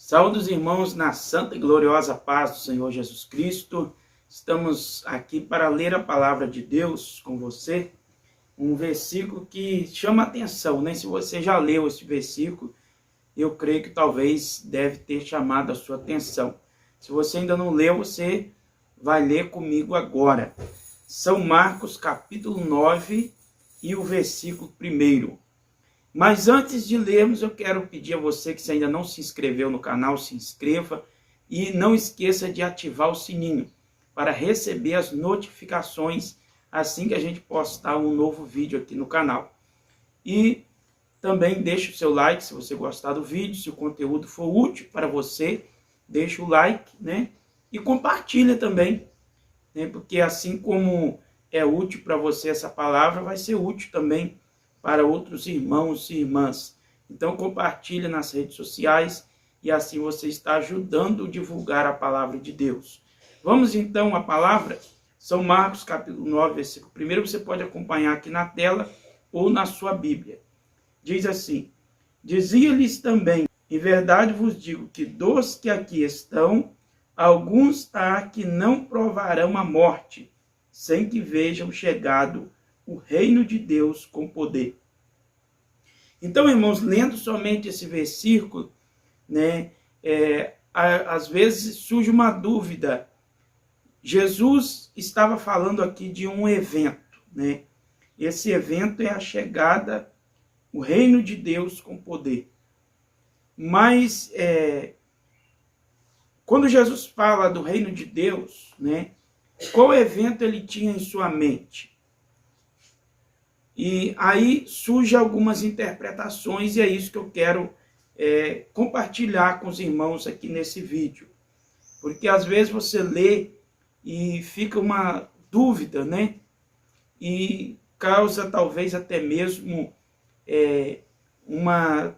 Saúde os irmãos na santa e gloriosa paz do Senhor Jesus Cristo. Estamos aqui para ler a palavra de Deus com você. Um versículo que chama atenção, né? Se você já leu esse versículo, eu creio que talvez deve ter chamado a sua atenção. Se você ainda não leu, você vai ler comigo agora. São Marcos capítulo 9 e o versículo 1. Mas antes de lermos, eu quero pedir a você que se ainda não se inscreveu no canal, se inscreva e não esqueça de ativar o sininho para receber as notificações assim que a gente postar um novo vídeo aqui no canal. E também deixe o seu like se você gostar do vídeo, se o conteúdo for útil para você, deixe o like, né? E compartilha também, né? Porque assim como é útil para você essa palavra, vai ser útil também para outros irmãos e irmãs. Então compartilhe nas redes sociais e assim você está ajudando a divulgar a palavra de Deus. Vamos então à palavra. São Marcos capítulo 9, versículo 1. Você pode acompanhar aqui na tela ou na sua Bíblia. Diz assim: dizia-lhes também, em verdade vos digo que dos que aqui estão, alguns há que não provarão a morte, sem que vejam chegado o reino de Deus com poder. Então, irmãos, lendo somente esse versículo, né, às vezes surge uma dúvida. Jesus estava falando aqui de um evento, né? Esse evento é a chegada, o reino de Deus com poder. Mas, quando Jesus fala do reino de Deus, né, qual evento ele tinha em sua mente? E aí surgem algumas interpretações e é isso que eu quero compartilhar com os irmãos aqui nesse vídeo. Porque às vezes você lê e fica uma dúvida, né? E causa talvez até mesmo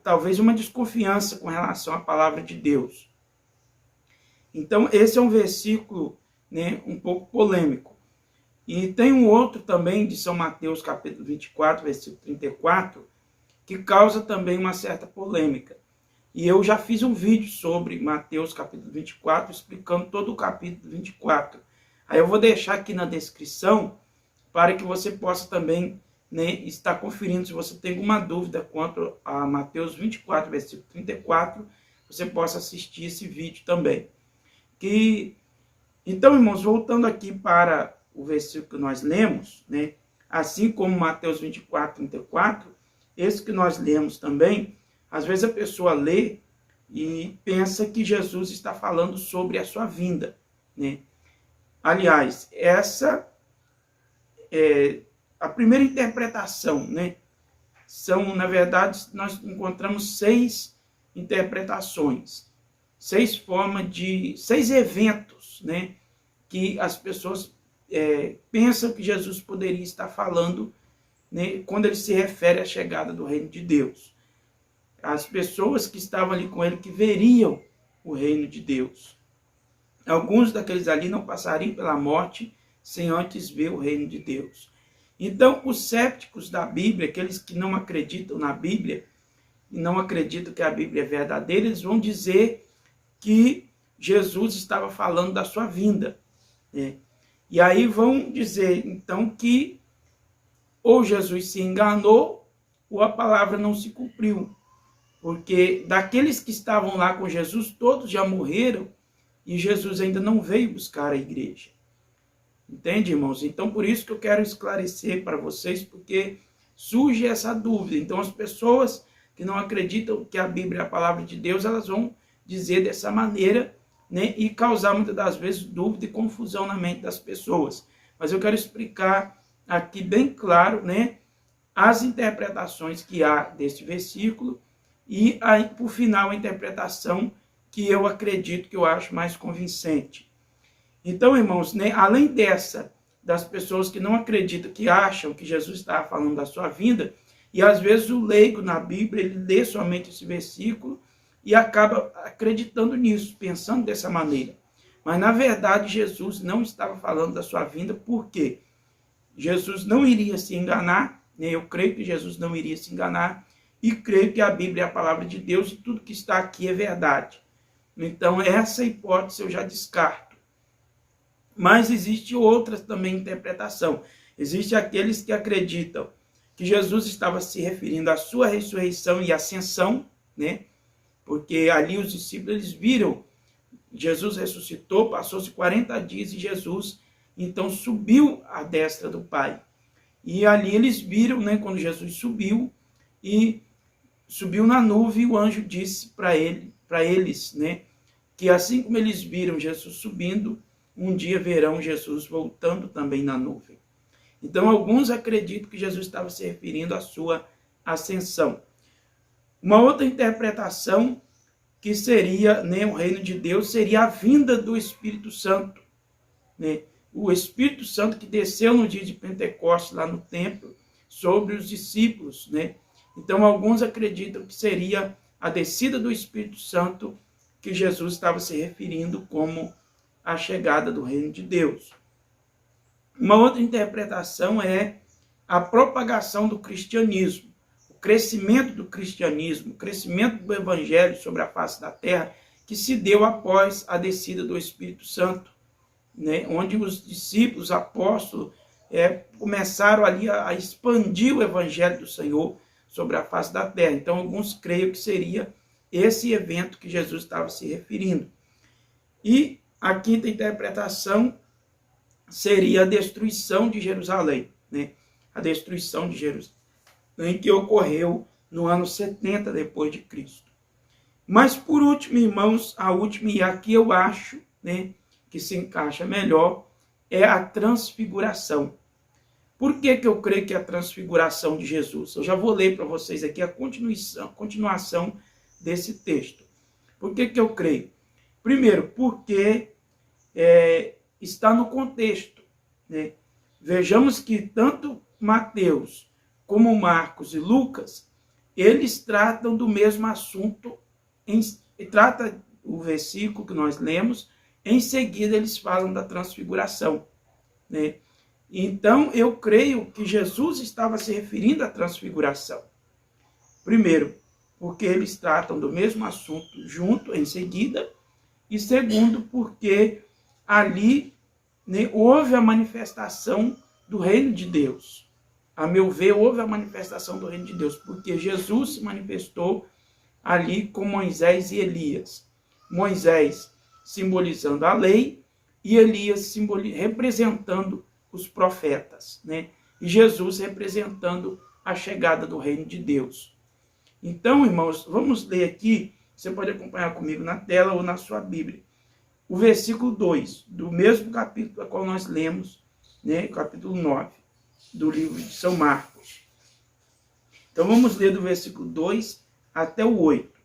talvez uma desconfiança com relação à palavra de Deus. Então esse é um versículo, né, um pouco polêmico. E tem um outro também de São Mateus, capítulo 24, versículo 34, que causa também uma certa polêmica. E eu já fiz um vídeo sobre Mateus, capítulo 24, explicando todo o capítulo 24. Aí eu vou deixar aqui na descrição para que você possa também, né, estar conferindo. Se você tem alguma dúvida quanto a Mateus 24, versículo 34, você possa assistir esse vídeo também. Então, irmãos, voltando aqui para o versículo que nós lemos, né? Assim como Mateus 24, 34, esse que nós lemos também, às vezes a pessoa lê e pensa que Jesus está falando sobre a sua vinda, né? Aliás, essa é a primeira interpretação, né? Na verdade, nós encontramos 6 interpretações, 6 eventos, né? Que as pessoas pensam que Jesus poderia estar falando, né, quando ele se refere à chegada do reino de Deus. As pessoas que estavam ali com ele, que veriam o reino de Deus. Alguns daqueles ali não passariam pela morte sem antes ver o reino de Deus. Então, os céticos da Bíblia, aqueles que não acreditam na Bíblia, e não acreditam que a Bíblia é verdadeira, eles vão dizer que Jesus estava falando da sua vinda, né? E aí vão dizer, então, que ou Jesus se enganou, ou a palavra não se cumpriu. Porque daqueles que estavam lá com Jesus, todos já morreram, e Jesus ainda não veio buscar a igreja. Entende, irmãos? Então, por isso que eu quero esclarecer para vocês, porque surge essa dúvida. Então, as pessoas que não acreditam que a Bíblia é a palavra de Deus, elas vão dizer dessa maneira, né, e causar muitas das vezes dúvida e confusão na mente das pessoas. Mas eu quero explicar aqui bem claro, né, as interpretações que há deste versículo e, aí, por final, a interpretação que eu acredito, que eu acho mais convincente. Então, irmãos, né, além das pessoas que não acreditam, que acham que Jesus estava falando da sua vinda, e às vezes o leigo na Bíblia, ele lê somente esse versículo e acaba acreditando nisso, pensando dessa maneira. Mas, na verdade, Jesus não estava falando da sua vinda, porque Jesus não iria se enganar, né? Eu creio que Jesus não iria se enganar, e creio que a Bíblia é a palavra de Deus, e tudo que está aqui é verdade. Então, essa hipótese eu já descarto. Mas existe outra também interpretação. Existem aqueles que acreditam que Jesus estava se referindo à sua ressurreição e ascensão, né? Porque ali os discípulos eles viram, Jesus ressuscitou, passou-se 40 dias e Jesus então subiu à destra do Pai. E ali eles viram, né, quando Jesus subiu, e subiu na nuvem, o anjo disse para eles, né, que assim como eles viram Jesus subindo, um dia verão Jesus voltando também na nuvem. Então, alguns acreditam que Jesus estava se referindo à sua ascensão. Uma outra interpretação que seria, né, o reino de Deus, seria a vinda do Espírito Santo, né? O Espírito Santo que desceu no dia de Pentecostes lá no templo sobre os discípulos, né? Então, alguns acreditam que seria a descida do Espírito Santo que Jesus estava se referindo como a chegada do reino de Deus. Uma outra interpretação é a propagação do cristianismo, o crescimento do cristianismo, o crescimento do evangelho sobre a face da terra, que se deu após a descida do Espírito Santo, né? Onde os discípulos, apóstolos, começaram ali a expandir o evangelho do Senhor sobre a face da terra. Então, alguns creem que seria esse evento que Jesus estava se referindo. E a quinta interpretação seria a destruição de Jerusalém, né? A destruição de Jerusalém, que ocorreu no ano 70 depois de Cristo. Mas, por último, irmãos, a última, e aqui eu acho, né, que se encaixa melhor, é a transfiguração. Por que eu creio que é a transfiguração de Jesus? Eu já vou ler para vocês aqui a continuação desse texto. Por que eu creio? Primeiro, porque está no contexto, né? Vejamos que tanto Mateus como Marcos e Lucas, eles tratam do mesmo assunto, trata o versículo que nós lemos, em seguida eles falam da transfiguração, né? Então, eu creio que Jesus estava se referindo à transfiguração. Primeiro, porque eles tratam do mesmo assunto junto, em seguida, e segundo, porque ali, né, houve a manifestação do reino de Deus. A meu ver, houve a manifestação do reino de Deus, porque Jesus se manifestou ali com Moisés e Elias. Moisés simbolizando a lei e Elias representando os profetas, né? E Jesus representando a chegada do reino de Deus. Então, irmãos, vamos ler aqui, você pode acompanhar comigo na tela ou na sua Bíblia, o versículo 2, do mesmo capítulo a qual nós lemos, né, capítulo 9, do livro de São Marcos. Então, vamos ler do versículo 2 até o 8.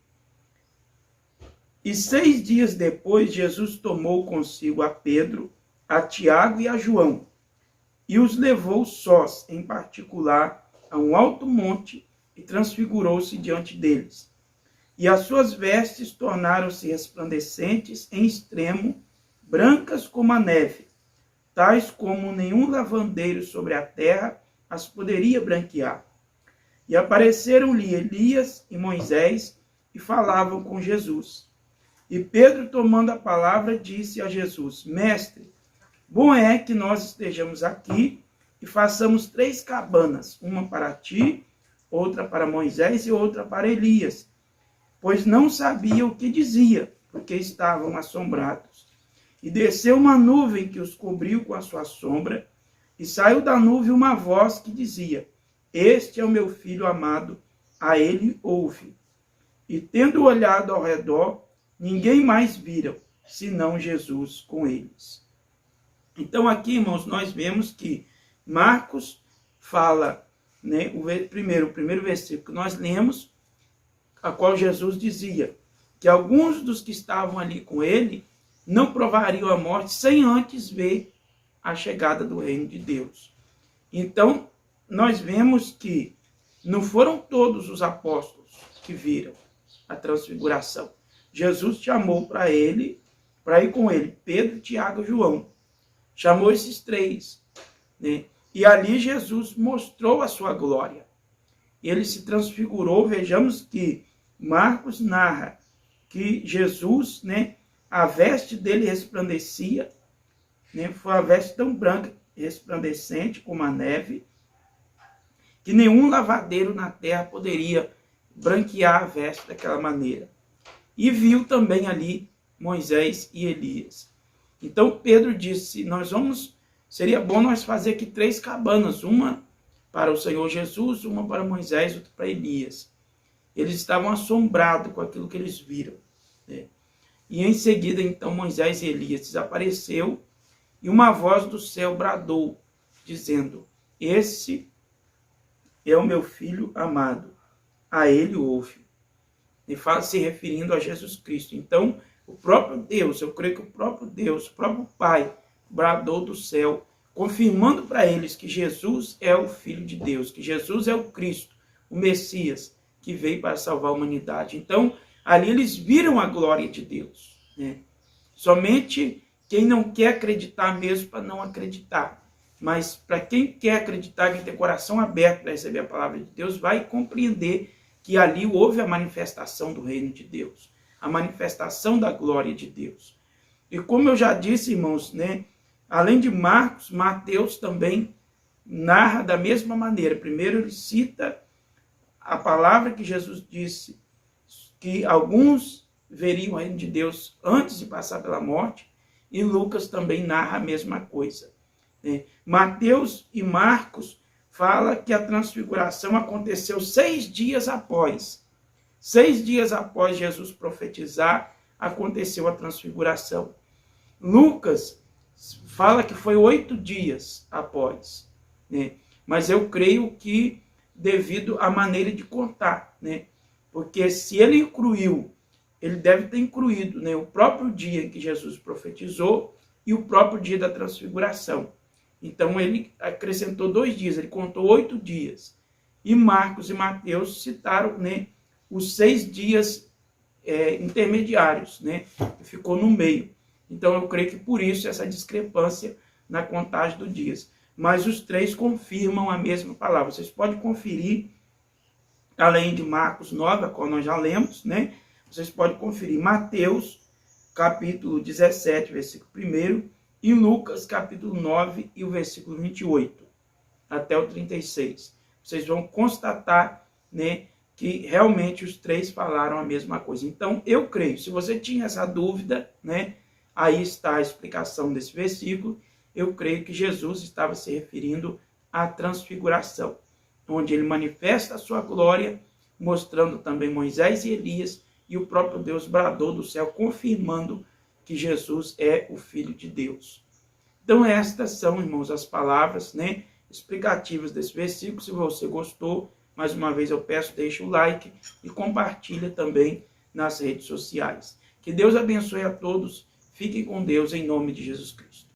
E 6 dias depois, Jesus tomou consigo a Pedro, a Tiago e a João, e os levou sós, em particular, a um alto monte, e transfigurou-se diante deles. E as suas vestes tornaram-se resplandecentes em extremo, brancas como a neve, tais como nenhum lavandeiro sobre a terra as poderia branquear. E apareceram-lhe Elias e Moisés, e falavam com Jesus. E Pedro, tomando a palavra, disse a Jesus: Mestre, bom é que nós estejamos aqui e façamos 3 cabanas, uma para ti, outra para Moisés e outra para Elias, pois não sabia o que dizia, porque estavam assombrados. E desceu uma nuvem que os cobriu com a sua sombra, e saiu da nuvem uma voz que dizia: Este é o meu filho amado, a ele ouve. E tendo olhado ao redor, ninguém mais viram, senão Jesus com eles. Então aqui, irmãos, nós vemos que Marcos fala, né, o primeiro versículo que nós lemos, a qual Jesus dizia que alguns dos que estavam ali com ele não provariam a morte sem antes ver a chegada do reino de Deus. Então, nós vemos que não foram todos os apóstolos que viram a transfiguração. Jesus chamou para ir com ele, Pedro, Tiago e João. Chamou esses 3, né? E ali Jesus mostrou a sua glória. Ele se transfigurou. Vejamos que Marcos narra que Jesus, né, a veste dele resplandecia, né, foi a veste tão branca, resplandecente como a neve, que nenhum lavadeiro na terra poderia branquear a veste daquela maneira. E viu também ali Moisés e Elias. Então Pedro disse, seria bom nós fazer aqui 3 cabanas, uma para o Senhor Jesus, uma para Moisés, outra para Elias. Eles estavam assombrados com aquilo que eles viram, né? E em seguida, então, Moisés e Elias desapareceu, e uma voz do céu bradou, dizendo, esse é o meu filho amado, a ele ouve. E fala se referindo a Jesus Cristo. Então, o próprio Deus, eu creio que o próprio Deus, o próprio Pai, bradou do céu, confirmando para eles que Jesus é o Filho de Deus, que Jesus é o Cristo, o Messias, que veio para salvar a humanidade. Então, ali eles viram a glória de Deus, né? Somente quem não quer acreditar mesmo para não acreditar. Mas para quem quer acreditar, quem tem coração aberto para receber a palavra de Deus, vai compreender que ali houve a manifestação do reino de Deus, a manifestação da glória de Deus. E como eu já disse, irmãos, né, além de Marcos, Mateus também narra da mesma maneira. Primeiro ele cita a palavra que Jesus disse, que alguns veriam o reino de Deus antes de passar pela morte, e Lucas também narra a mesma coisa. Mateus e Marcos fala que a transfiguração aconteceu 6 dias após. 6 dias após Jesus profetizar, aconteceu a transfiguração. Lucas fala que foi 8 dias após, né? Mas eu creio que devido à maneira de contar, né? Porque se ele incluiu, ele deve ter incluído, né, o próprio dia em que Jesus profetizou e o próprio dia da transfiguração. Então ele acrescentou 2 dias, ele contou 8 dias. E Marcos e Mateus citaram, né, os 6 dias intermediários, né, que ficou no meio. Então eu creio que por isso essa discrepância na contagem dos dias. Mas os 3 confirmam a mesma palavra. Vocês podem conferir, além de Marcos 9, a qual nós já lemos, né, vocês podem conferir Mateus, capítulo 17, versículo 1, e Lucas, capítulo 9, e o versículo 28, até o 36. Vocês vão constatar, né, que realmente os 3 falaram a mesma coisa. Então, eu creio, se você tinha essa dúvida, né, aí está a explicação desse versículo, eu creio que Jesus estava se referindo à transfiguração, onde ele manifesta a sua glória, mostrando também Moisés e Elias, e o próprio Deus bradou do céu, confirmando que Jesus é o Filho de Deus. Então estas são, irmãos, as palavras, né, explicativas desse versículo. Se você gostou, mais uma vez eu peço, deixa o like e compartilha também nas redes sociais. Que Deus abençoe a todos. Fiquem com Deus em nome de Jesus Cristo.